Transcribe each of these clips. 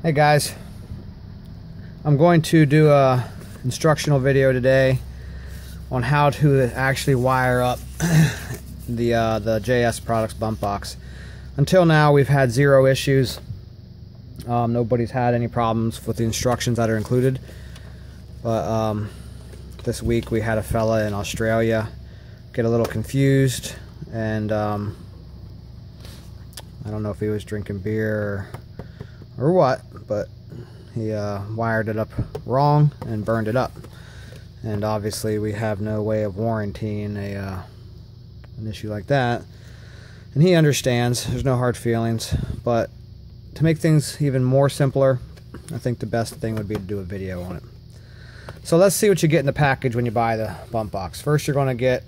Hey guys, I'm going to do a instructional video today on how to actually wire up the JS Products bump box. Until now we've had zero issues. Nobody's had any problems with the instructions that are included, but this week we had a fella in Australia get a little confused, and I don't know if he was drinking beer or what, but he wired it up wrong and burned it up. And obviously we have no way of warrantying an issue like that, and he understands. There's no hard feelings, but to make things even more simpler, I think the best thing would be to do a video on it. So let's see what you get in the package when you buy the bump box. First, you're going to get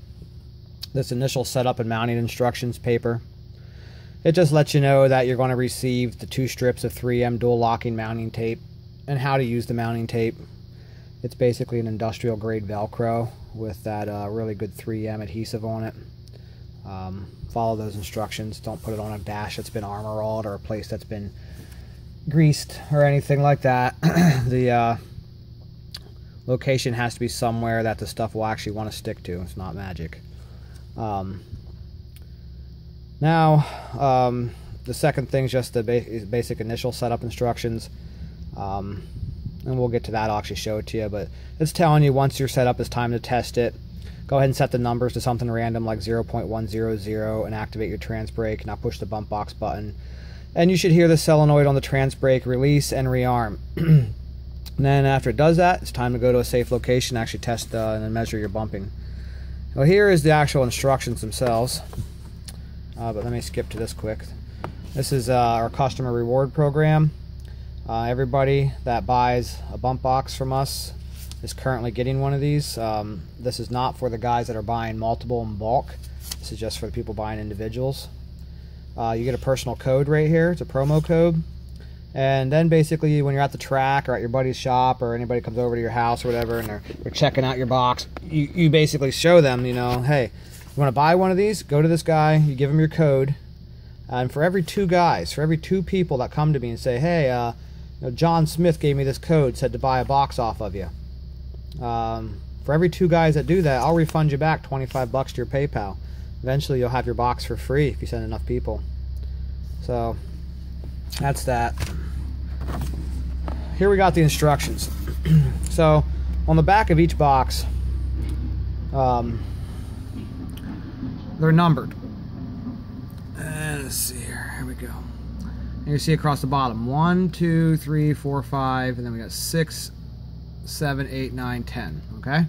this initial setup and mounting instructions paper. It just lets you know that you're going to receive the 2 strips of 3M dual locking mounting tape and how to use the mounting tape. It's basically an industrial grade Velcro with that really good 3M adhesive on it. Follow those instructions. Don't put it on a dash that's been armor-alled or a place that's been greased or anything like that. The location has to be somewhere that the stuff will actually want to stick to. It's not magic. Now, the second thing is just the basic initial setup instructions, and we'll get to that. I'll actually show it to you, but it's telling you once you're set up, it's time to test it. Go ahead and set the numbers to something random like 0.100 and activate your trans brake. Now push the bump box button, and you should hear the solenoid on the trans brake release and rearm. And then after it does that, it's time to go to a safe location, actually test and then measure your bumping. Well, here is the actual instructions themselves. But let me skip to this quick. This is our customer reward program. Everybody that buys a bump box from us is currently getting one of these. This is not for the guys that are buying multiple in bulk. This is just for the people buying individuals. You get a personal code right here. It's a promo code. And then basically when you're at the track or at your buddy's shop, or anybody comes over to your house or whatever and they're checking out your box, you basically show them, you know, hey, you want to buy one of these? Go to this guy, you give him your code, and for every 2 guys, for every 2 people that come to me and say, hey, you know, John Smith gave me this code, said to buy a box off of you. For every 2 guys that do that, I'll refund you back $25 to your PayPal. Eventually you'll have your box for free if you send enough people. So that's that. Here we got the instructions. So on the back of each box, they're numbered. And let's see here we go. And you see across the bottom 1, 2, 3, 4, 5, and then we got 6, 7, 8, 9, 10. Okay,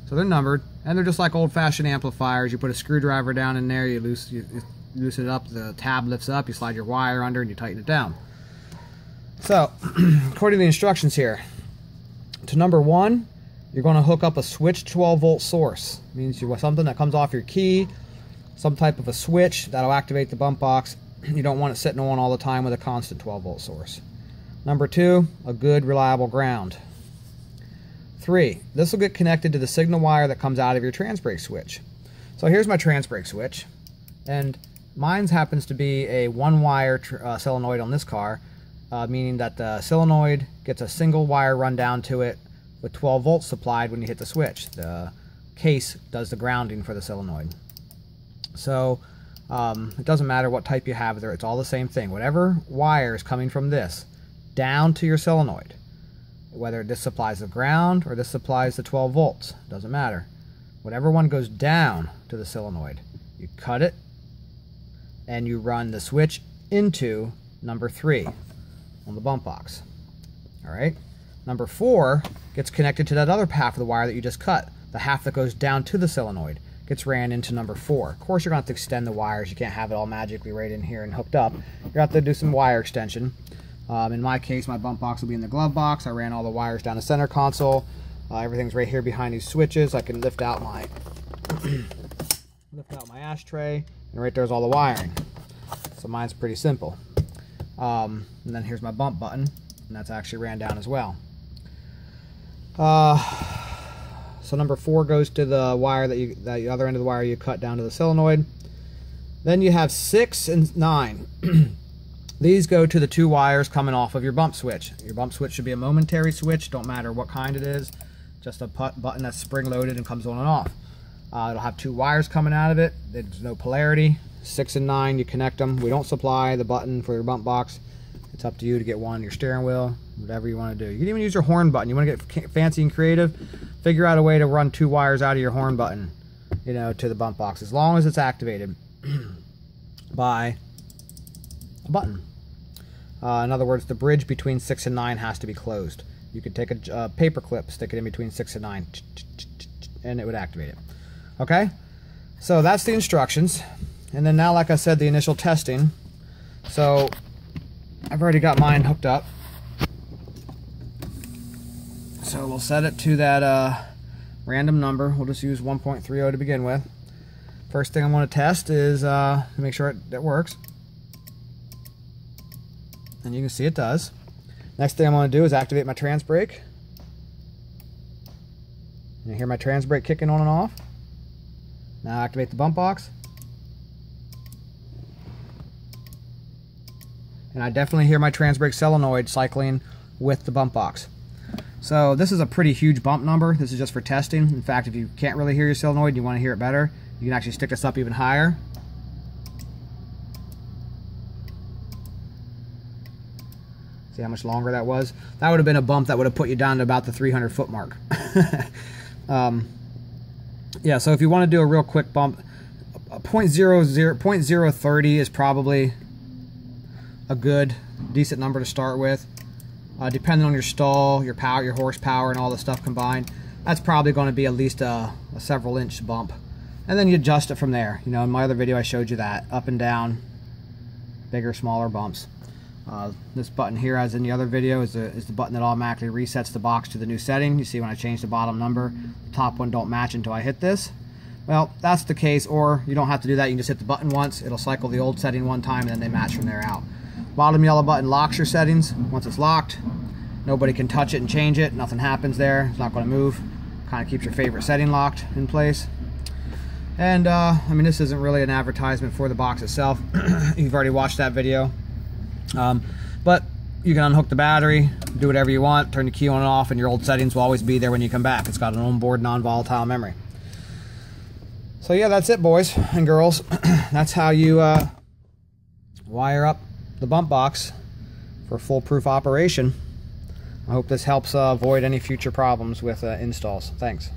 so they're numbered, and they're just like old-fashioned amplifiers. You put a screwdriver down in there, you loosen it up, the tab lifts up, you slide your wire under, and you tighten it down. So according to the instructions here, to number 1, you're going to hook up a switched 12-volt source. It means you want something that comes off your key, some type of a switch that'll activate the bump box. You don't want it sitting on all the time with a constant 12-volt source. Number 2, a good reliable ground. 3, this will get connected to the signal wire that comes out of your trans brake switch. So here's my trans brake switch, and mine happens to be a 1-wire solenoid on this car, meaning that the solenoid gets a single wire run down to it with 12 volts supplied when you hit the switch. The case does the grounding for the solenoid. So it doesn't matter what type you have there, it's all the same thing. Whatever wire is coming from this down to your solenoid, whether this supplies the ground or this supplies the 12 volts, doesn't matter. Whatever one goes down to the solenoid, you cut it and you run the switch into number 3 on the bump box. Alright, number 4 gets connected to that other half of the wire that you just cut. The half that goes down to the solenoid gets ran into number 4. Of course, you're going to have to extend the wires. You can't have it all magically right in here and hooked up. You're going to have to do some wire extension. In my case, my bump box will be in the glove box. I ran all the wires down the center console. Everything's right here behind these switches. I can lift out my ashtray, and right there's all the wiring. So mine's pretty simple. And then here's my bump button, and that's actually ran down as well. So number 4 goes to the wire that other end of the wire you cut down to the solenoid. Then you have 6 and 9. These go to the 2 wires coming off of your bump switch. Your bump switch should be a momentary switch, don't matter what kind it is, just a button that's spring loaded and comes on and off. It'll have 2 wires coming out of it. There's no polarity. 6 and 9, you connect them. We don't supply the button for your bump box. It's up to you to get one on your steering wheel, whatever you want to do. You can even use your horn button. You want to get fancy and creative, figure out a way to run 2 wires out of your horn button, you know, to the bump box, as long as it's activated by a button. In other words, the bridge between 6 and 9 has to be closed. You could take a paper clip, stick it in between 6 and 9, and it would activate it. Okay? So that's the instructions. And then now, like I said, the initial testing. So I've already got mine hooked up. So we'll set it to that random number. We'll just use 1.30 to begin with. First thing I want to test is to make sure it works. And you can see it does. Next thing I'm going to do is activate my trans brake. You hear my trans brake kicking on and off. Now activate the bump box. And I definitely hear my trans brake solenoid cycling with the bump box. So this is a pretty huge bump number. This is just for testing. In fact, if you can't really hear your solenoid and you want to hear it better, you can actually stick this up even higher. See how much longer that was? That would have been a bump that would have put you down to about the 300 foot mark. Yeah, so if you want to do a real quick bump, 0.030 is probably a good, decent number to start with. Depending on your stall, your power, your horsepower, and all the stuff combined, that's probably going to be at least a several inch bump. And then you adjust it from there. You know, in my other video I showed you that, up and down, bigger, smaller bumps. This button here, as in the other video, is the button that automatically resets the box to the new setting. You see when I change the bottom number, the top one don't match until I hit this. Well, that's the case, or you don't have to do that. You can just hit the button once. It'll cycle the old setting one time, and then they match from there out. Bottom yellow button locks your settings. Once it's locked, nobody can touch it and change it. Nothing happens there. It's not going to move. Kind of keeps your favorite setting locked in place. And, I mean, this isn't really an advertisement for the box itself. You've already watched that video. But you can unhook the battery, do whatever you want, turn the key on and off, and your old settings will always be there when you come back. It's got an onboard non-volatile memory. So yeah, that's it, boys and girls. That's how you wire up the bump box for foolproof operation. I hope this helps avoid any future problems with installs. Thanks.